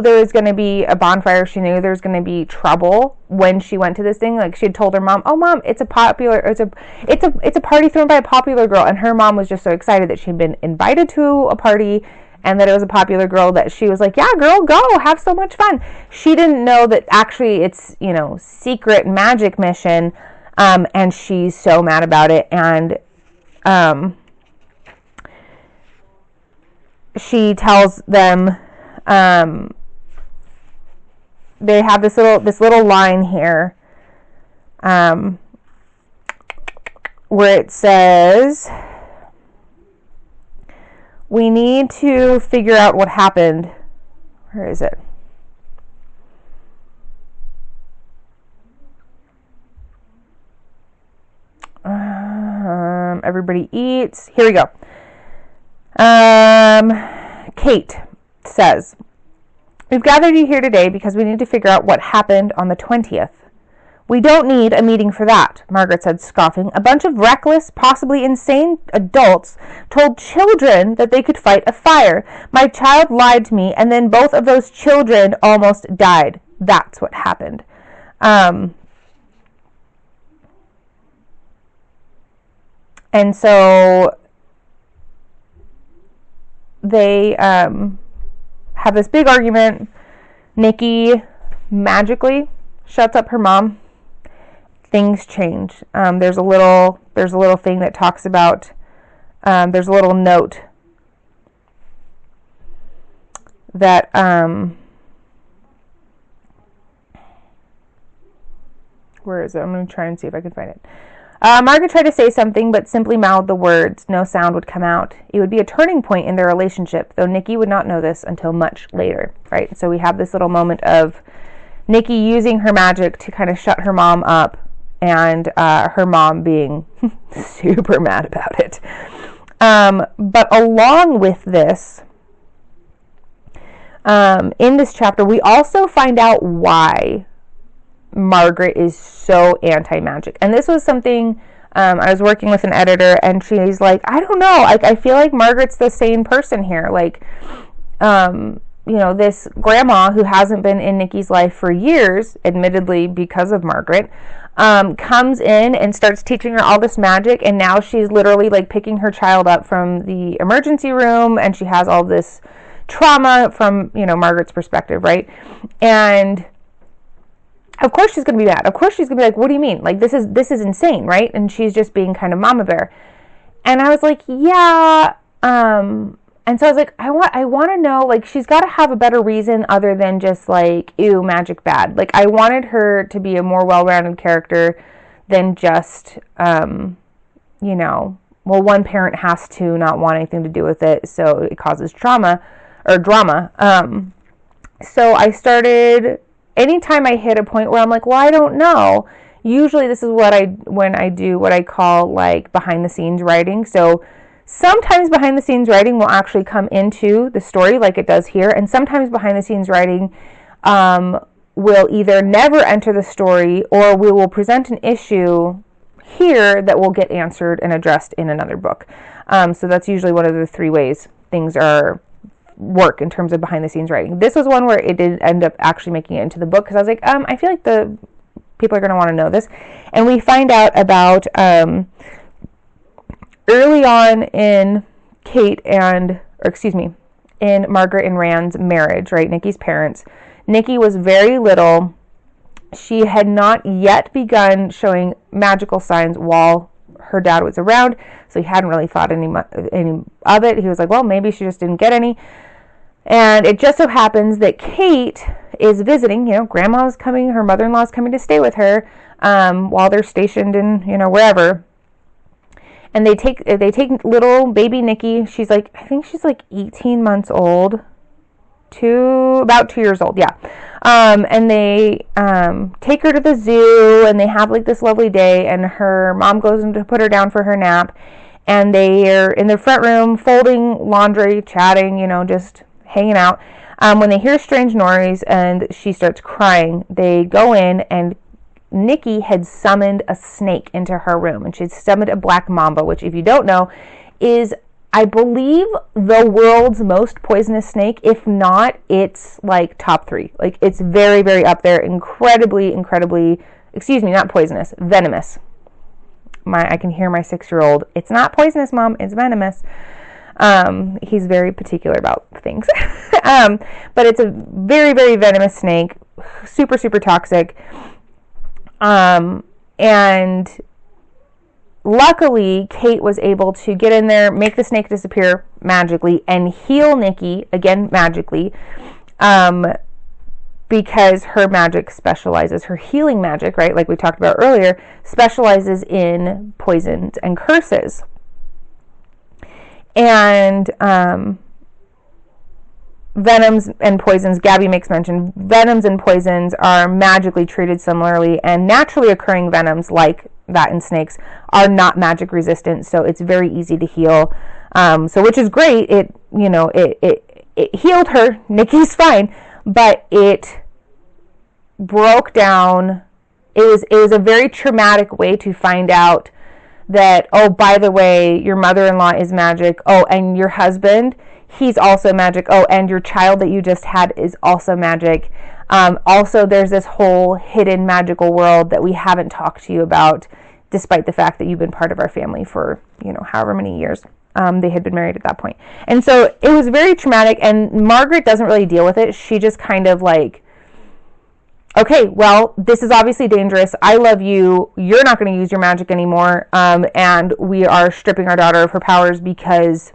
there was going to be a bonfire. She knew there was going to be trouble when she went to this thing. Like, she had told her mom, "Oh, Mom, it's a party thrown by a popular girl," and her mom was just so excited that she'd been invited to a party and that it was a popular girl that she was like, "Yeah, girl, go have so much fun." She didn't know that actually it's secret magic mission, and she's so mad about it. And she tells them, they have this little line here, where it says, "We need to figure out what happened." Where is it? Everybody eats. Here we go. Kate says, "We've gathered you here today because we need to figure out what happened on the 20th. "We don't need a meeting for that," Margaret said, scoffing. "A bunch of reckless, possibly insane adults told children that they could fight a fire. My child lied to me, and then both of those children almost died. That's what happened." And so they have this big argument. Nikki magically shuts up her mom. Things change. There's a little thing that talks about, there's a little note that where is it? I'm going to try and see if I can find it. Margaret tried to say something, but simply mouthed the words. No sound would come out. It would be a turning point in their relationship, though Nikki would not know this until much later, right? So we have this little moment of Nikki using her magic to kind of shut her mom up, and her mom being super mad about it. But along with this, in this chapter, we also find out why Margaret is so anti-magic. And this was something, I was working with an editor, and she's like, "I don't know, I feel like Margaret's the sane person here. Like, this grandma who hasn't been in Nikki's life for years, admittedly because of Margaret, comes in and starts teaching her all this magic, and now she's literally like picking her child up from the emergency room, and she has all this trauma from, Margaret's perspective, right? And of course she's going to be mad. Of course she's going to be like, "What do you mean? Like, this is insane, right?" And she's just being kind of mama bear. And I was like, yeah. And so I was like, I want to know, like, she's got to have a better reason other than just like, ew, magic bad. Like, I wanted her to be a more well-rounded character than just, you know, well, one parent has to not want anything to do with it, so it causes trauma or drama. So I started, anytime I hit a point where I'm like, well, I don't know. Usually this is when I do what I call like behind the scenes writing. So sometimes behind the scenes writing will actually come into the story like it does here. And sometimes behind the scenes writing will either never enter the story, or we will present an issue here that will get answered and addressed in another book. So that's usually one of the three ways things work in terms of behind the scenes writing. This was one where it did end up actually making it into the book, because I was like, I feel like the people are going to want to know this. And we find out about early on in in Margaret and Rand's marriage, right? Nikki's parents. Nikki was very little. She had not yet begun showing magical signs while her dad was around, so he hadn't really thought any of it. He was like, well, maybe she just didn't get any. And it just so happens that Kate is visiting, you know, grandma's coming, her mother-in-law's coming to stay with her while they're stationed in, you know, wherever. And they take little baby Nikki. She's like, I think she's like 18 months old. About 2 years old, yeah. And they take her to the zoo, and they have like this lovely day, and her mom goes in to put her down for her nap, and they're in their front room folding laundry, chatting, you know, just hanging out. When they hear strange noise and she starts crying, they go in, and Nikki had summoned a snake into her room, and she'd summoned a black mamba, which, if you don't know, is, I believe, the world's most poisonous snake. If not, it's like top 3. Like, it's very, very up there. Incredibly, not poisonous, venomous. I can hear my 6-year-old. It's not poisonous, Mom. It's venomous. He's very particular about things. But it's a very, very venomous snake. Super, super toxic. And luckily, Kate was able to get in there, make the snake disappear magically, and heal Nikki, again, magically, because her magic specializes, her healing magic, right, like we talked about earlier, specializes in poisons and curses. And venoms and poisons, Gabby makes mention, venoms and poisons are magically treated similarly, and naturally occurring venoms, like that in snakes, are not magic resistant, so it's very easy to heal. So which is great. It healed her. Nikki's fine, but it broke down. It was a very traumatic way to find out that, oh, by the way, your mother-in-law is magic. Oh, and your husband, he's also magic. Oh, and your child that you just had is also magic. Also, there's this whole hidden magical world that we haven't talked to you about, despite the fact that you've been part of our family for, you know, however many years. They had been married at that point. And so it was very traumatic, and Margaret doesn't really deal with it. She just kind of like, okay, well, this is obviously dangerous. I love you. You're not going to use your magic anymore. And we are stripping our daughter of her powers because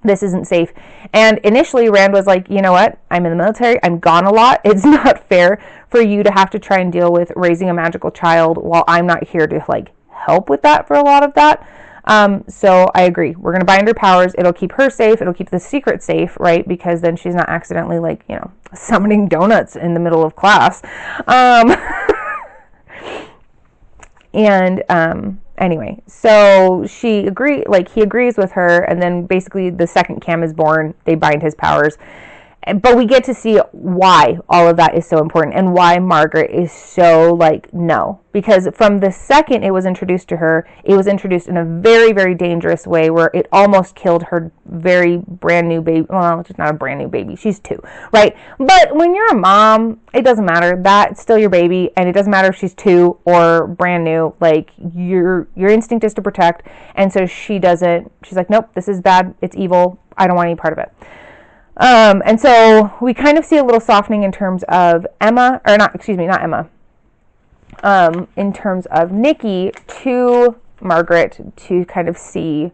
this isn't safe. And initially, Rand was like, you know what? I'm in the military. I'm gone a lot. It's not fair for you to have to try and deal with raising a magical child while I'm not here to like help with that for a lot of that. So I agree. We're going to bind her powers. It'll keep her safe. It'll keep the secret safe, right? Because then she's not accidentally like, you know, summoning donuts in the middle of class. Anyway, so he agrees with her, and then basically the second Cam is born, they bind his powers. But we get to see why all of that is so important, and why Margaret is so like, no. Because from the second it was introduced to her, it was introduced in a very, very dangerous way where it almost killed her very brand new baby. Well, she's not a brand new baby. She's 2, right? But when you're a mom, it doesn't matter. That's still your baby, and it doesn't matter if she's 2 or brand new. Like, your instinct is to protect, and so she's like, nope, this is bad. It's evil. I don't want any part of it. And so we kind of see a little softening in terms of in terms of Nikki to Margaret, to kind of see,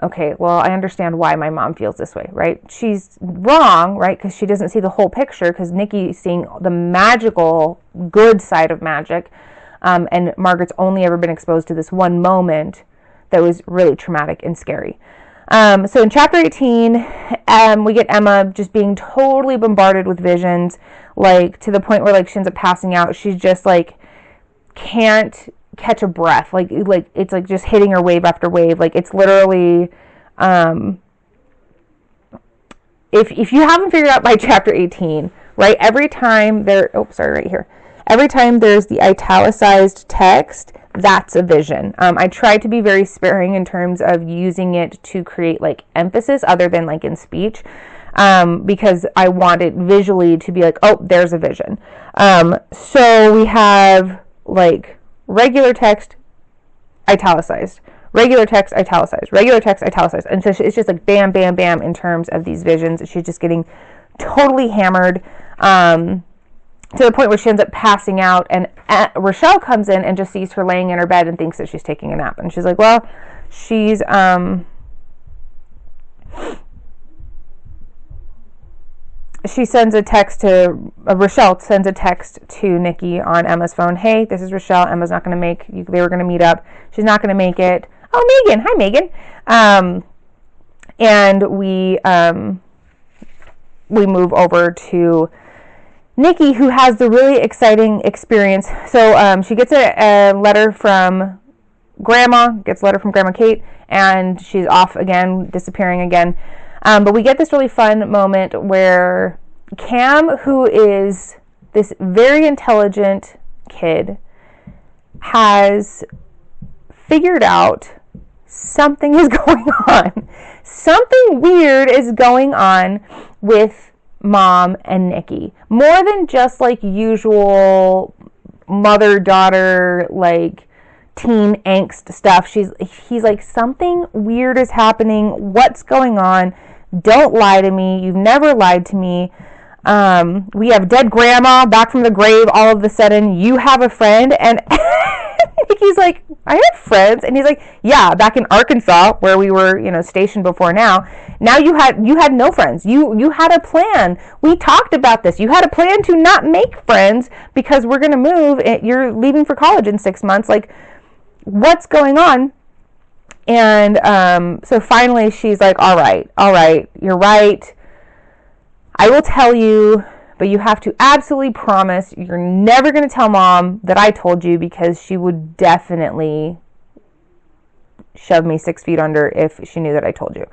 okay, well, I understand why my mom feels this way, right? She's wrong, right? Because she doesn't see the whole picture, because Nikki's seeing the magical, good side of magic. and Margaret's only ever been exposed to this one moment that was really traumatic and scary. So in chapter 18, we get Emma just being totally bombarded with visions, like to the point where like she ends up passing out. She's just like can't catch a breath. Like it's like just hitting her wave after wave. Like it's literally, if you haven't figured out by chapter 18, right? Every time right here. Every time there's the italicized text, that's a vision. I try to be very sparing in terms of using it to create like emphasis other than like in speech, because I want it visually to be like, oh, there's a vision. So we have like regular text, italicized, regular text, italicized, regular text, italicized. And so it's just like bam, bam, bam in terms of these visions. She's just getting totally hammered, to the point where she ends up passing out, and Rochelle comes in and just sees her laying in her bed and thinks that she's taking a nap. And she's like, well, she's, she sends a text to, Rochelle sends a text to Nikki on Emma's phone. Hey, this is Rochelle. Emma's not going to make, they were going to meet up. She's not going to make it. Oh, Megan. Hi, Megan. And we move over to Nikki, who has the really exciting experience. So she gets a letter from Grandma, gets a letter from Grandma Kate, and she's off again, disappearing again. But we get this really fun moment where Cam, who is this very intelligent kid, has figured out something is going on. Something weird is going on with Mom and Nikki. More than just like usual mother-daughter, like teen angst stuff. He's like, something weird is happening. What's going on? Don't lie to me. You've never lied to me. We have dead grandma back from the grave. All of a sudden, you have a friend. And Nikki's like, I have friends. And he's like, yeah, back in Arkansas where we were, stationed before now. Now you had no friends. You had a plan. We talked about this. You had a plan to not make friends because we're going to move. You're leaving for college in 6 months. Like, what's going on? And so finally she's like, all right, you're right. I will tell you, but you have to absolutely promise you're never going to tell Mom that I told you, because she would definitely shove me 6 feet under if she knew that I told you.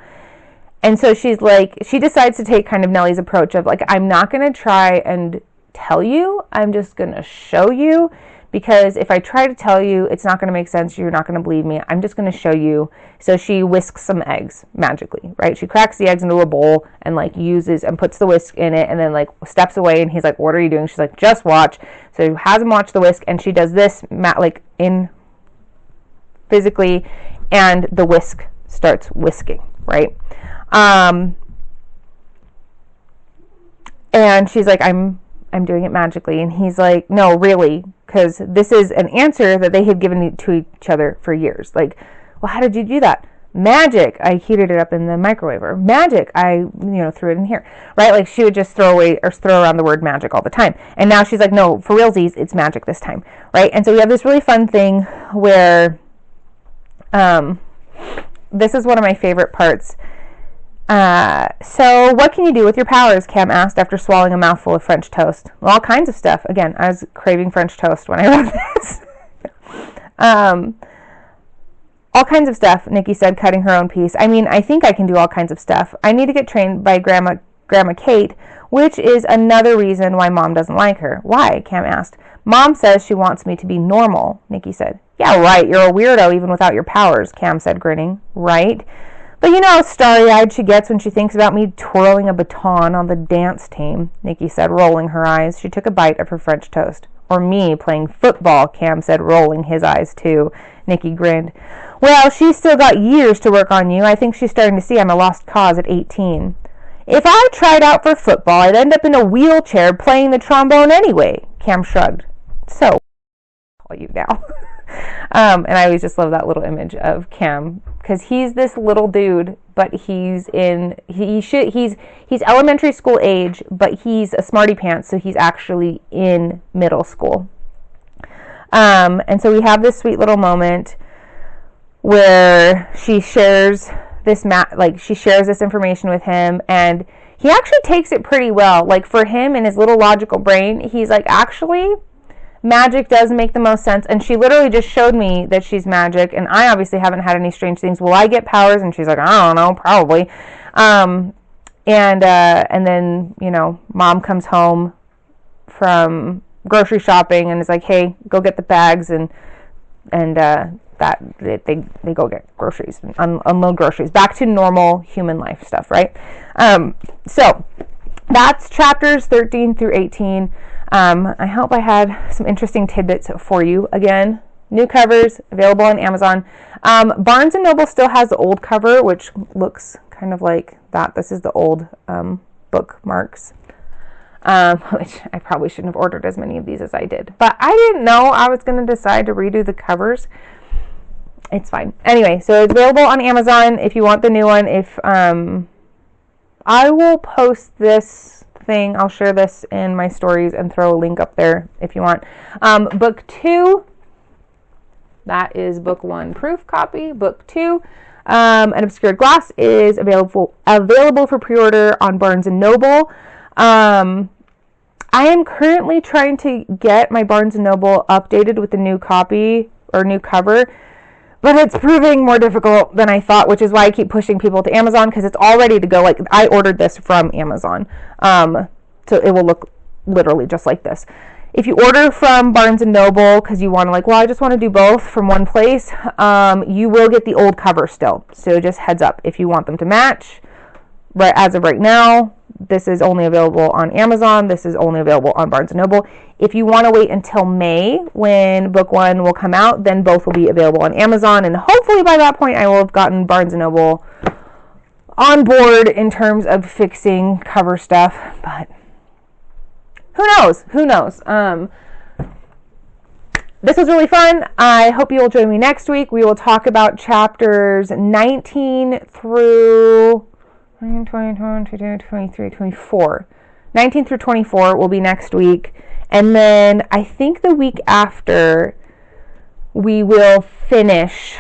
And so she's like, she decides to take kind of Nellie's approach of like, I'm not going to try and tell you. I'm just going to show you, because if I try to tell you, it's not going to make sense. You're not going to believe me. I'm just going to show you. So she whisks some eggs magically, right? She cracks the eggs into a bowl and like uses and puts the whisk in it, and then like steps away, and he's like, what are you doing? She's like, just watch. So he has him watch the whisk, and she does this like in physically, and the whisk starts whisking, right? And she's like, I'm doing it magically. And he's like, no, really, because this is an answer that they had given to each other for years. Like, well, how did you do that? Magic. I heated it up in the microwave. Or magic. I, threw it in here. Right? Like, she would just throw around the word magic all the time. And now she's like, no, for realsies, it's magic this time. Right? And so we have this really fun thing where, this is one of my favorite parts. So what can you do with your powers? Cam asked after swallowing a mouthful of French toast. Well, all kinds of stuff. Again, I was craving French toast when I wrote this. All kinds of stuff, Nikki said, cutting her own piece. I mean, I think I can do all kinds of stuff. I need to get trained by Grandma Kate, which is another reason why Mom doesn't like her. Why? Cam asked. Mom says she wants me to be normal, Nikki said. Yeah, right. You're a weirdo even without your powers, Cam said, grinning. Right? But you know how starry-eyed she gets when she thinks about me twirling a baton on the dance team, Nikki said, rolling her eyes. She took a bite of her French toast. Or me playing football, Cam said, rolling his eyes too. Nikki grinned. Well, she's still got years to work on you. I think she's starting to see I'm a lost cause at 18. If I tried out for football, I'd end up in a wheelchair playing the trombone anyway, Cam shrugged. So, I'll call you now. And I always just love that little image of Cam, because he's this little dude, but he's elementary school age, but he's a smarty pants, so he's actually in middle school. And so we have this sweet little moment where she shares this she shares this information with him, and he actually takes it pretty well. Like, for him, in his little logical brain, he's like, actually, magic does make the most sense. And she literally just showed me that she's magic, and I obviously haven't had any strange things. Will I get powers? And she's like, I don't know, probably. And then, you know, mom comes home from grocery shopping and is like, hey, go get the bags, and that they go get groceries and unload groceries. Back to normal human life stuff, right? So that's chapters 13 through 18. I hope I had some interesting tidbits for you. Again, new covers available on Amazon. Barnes & Noble still has the old cover, which looks kind of like that. This is the old bookmarks, which I probably shouldn't have ordered as many of these as I did. But I didn't know I was going to decide to redo the covers. It's fine. Anyway, so it's available on Amazon if you want the new one. If I will post this thing, I'll share this in my stories and throw a link up there if you want. Book 2, that is book 1 proof copy. Book 2, An Obscured Glass, is available for pre-order on Barnes & Noble. I am currently trying to get my Barnes & Noble updated with the new copy or new cover, but it's proving more difficult than I thought, which is why I keep pushing people to Amazon, because it's all ready to go. Like, I ordered this from Amazon, so it will look literally just like this. If you order from Barnes & Noble because you want to, like, well, I just want to do both from one place, you will get the old cover still. So just heads up, if you want them to match, right, as of right now, this is only available on Amazon. This is only available on Barnes & Noble. If you want to wait until May, when book 1 will come out, then both will be available on Amazon. And hopefully by that point, I will have gotten Barnes & Noble on board in terms of fixing cover stuff. But who knows? Who knows? This was really fun. I hope you will join me next week. We will talk about chapters 19 through 20, 21, 22, 23, 24. 19 through 24 will be next week. And then I think the week after, we will finish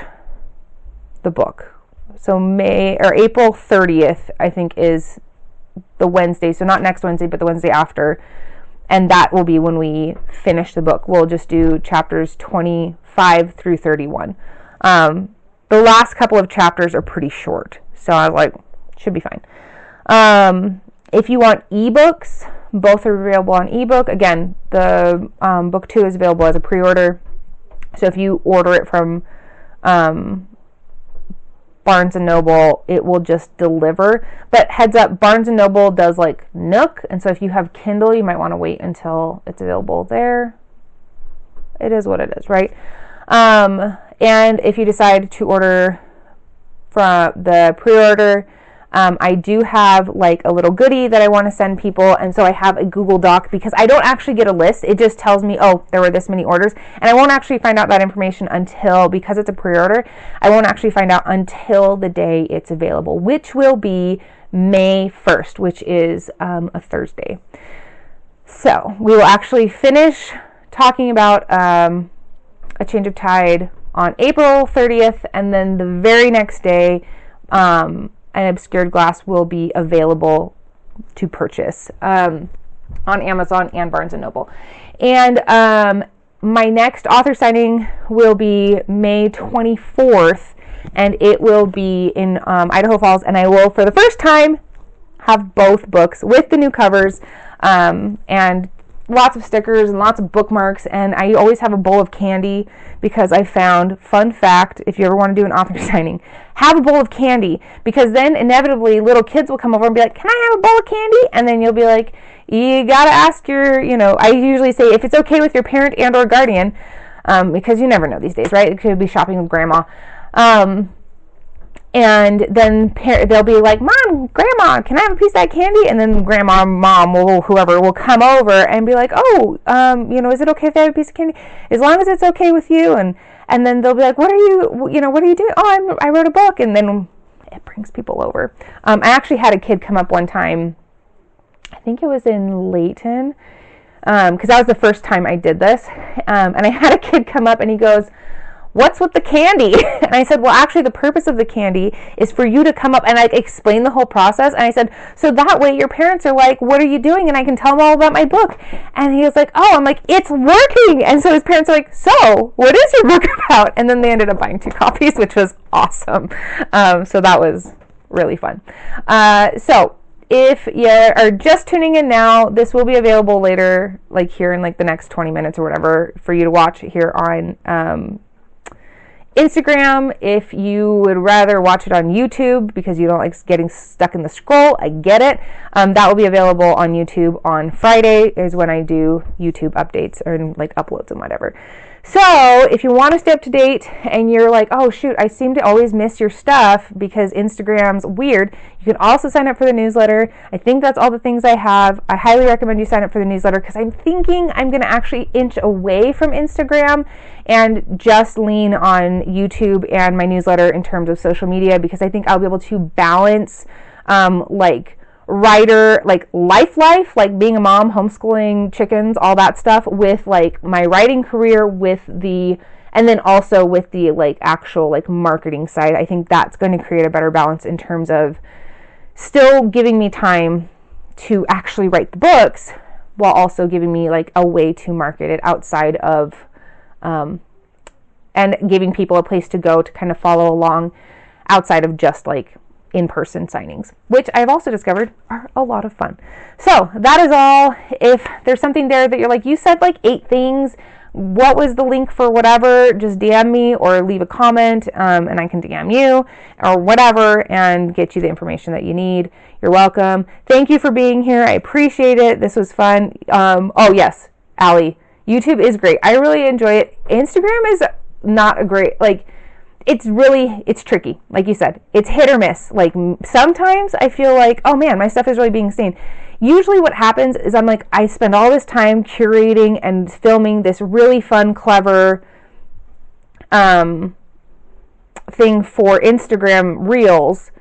the book. So April 30th, I think, is the Wednesday. So not next Wednesday, but the Wednesday after. And that will be when we finish the book. We'll just do chapters 25 through 31. The last couple of chapters are pretty short. So I was like, should be fine. If you want ebooks, both are available on ebook. Again, the book 2 is available as a pre-order. So if you order it from Barnes & Noble, it will just deliver. But heads up, Barnes & Noble does like Nook. And so if you have Kindle, you might want to wait until it's available there. It is what it is, right? And if you decide to order from the pre-order, I do have like a little goodie that I want to send people, and so I have a Google Doc, because I don't actually get a list. It just tells me, oh, there were this many orders, and I won't actually find out that information until, because it's a pre-order, I won't actually find out until the day it's available, which will be May 1st, which is a Thursday. So we will actually finish talking about A Change of Tide on April 30th, and then the very next day, An Obscured Glass will be available to purchase on Amazon and Barnes & Noble. And my next author signing will be May 24th, and it will be in Idaho Falls, and I will, for the first time, have both books with the new covers, and lots of stickers and lots of bookmarks, and I always have a bowl of candy, because I found, fun fact, if you ever want to do an author signing, have a bowl of candy, because then inevitably little kids will come over and be like, can I have a bowl of candy? And then you'll be like, you gotta ask your, I usually say, if it's okay with your parent and or guardian, because you never know these days, right? It could be shopping with grandma. And then they'll be like, Mom, Grandma, can I have a piece of that candy? And then Grandma, Mom, whoever will come over and be like, oh, is it okay if I have a piece of candy? As long as it's okay with you. And then they'll be like, what are you doing? Oh, I wrote a book. And then it brings people over. I actually had a kid come up one time, I think it was in Layton, because that was the first time I did this. And I had a kid come up and he goes, "What's with the candy?" And I said, well, actually the purpose of the candy is for you to come up and like explain the whole process. And I said, so that way your parents are like, what are you doing? And I can tell them all about my book. And he was like, oh, I'm like, it's working. And so his parents are like, so what is your book about? And then they ended up buying 2 copies, which was awesome. So that was really fun. So if you are just tuning in now, this will be available later, like here in like the next 20 minutes or whatever, for you to watch here on Instagram. If you would rather watch it on YouTube because you don't like getting stuck in the scroll, I get it. That will be available on YouTube on Friday is when I do YouTube updates or like uploads and whatever. So if you want to stay up to date and you're like, oh shoot, I seem to always miss your stuff because Instagram's weird, you can also sign up for the newsletter. I think that's all the things I have. I highly recommend you sign up for the newsletter because I'm thinking I'm going to actually inch away from Instagram and just lean on YouTube and my newsletter in terms of social media, because I think I'll be able to balance like writer, like life, like being a mom, homeschooling chickens, all that stuff, with like my writing career, with the, and then also with the like actual like marketing side. I think that's going to create a better balance in terms of still giving me time to actually write the books while also giving me like a way to market it outside of and giving people a place to go to kind of follow along outside of just like in-person signings, which I've also discovered are a lot of fun. So that is all. If there's something there that you're like, you said like 8 things, what was the link for whatever, just DM me or leave a comment, and I can DM you or whatever and get you the information that you need. You're welcome. Thank you for being here. I appreciate it. This was fun. Oh yes, Allie, YouTube is great. I really enjoy it. Instagram is not a great, like, it's tricky. Like you said, it's hit or miss. Like sometimes I feel like, oh man, my stuff is really being seen. Usually what happens is I'm like, I spend all this time curating and filming this really fun, clever thing for Instagram Reels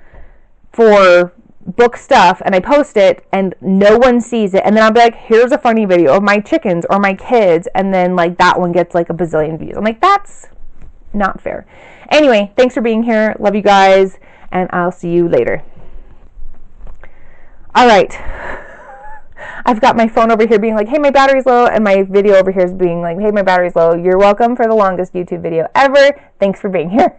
for book stuff, and I post it and no one sees it, and then I'll be like, here's a funny video of my chickens or my kids, and then like that one gets like a bazillion views. I'm like, that's not fair. Anyway, thanks for being here. Love you guys, and I'll see you later. All right. I've got my phone over here being like, hey, my battery's low, and my video over here is being like, hey, my battery's low. You're welcome for the longest YouTube video ever. Thanks for being here.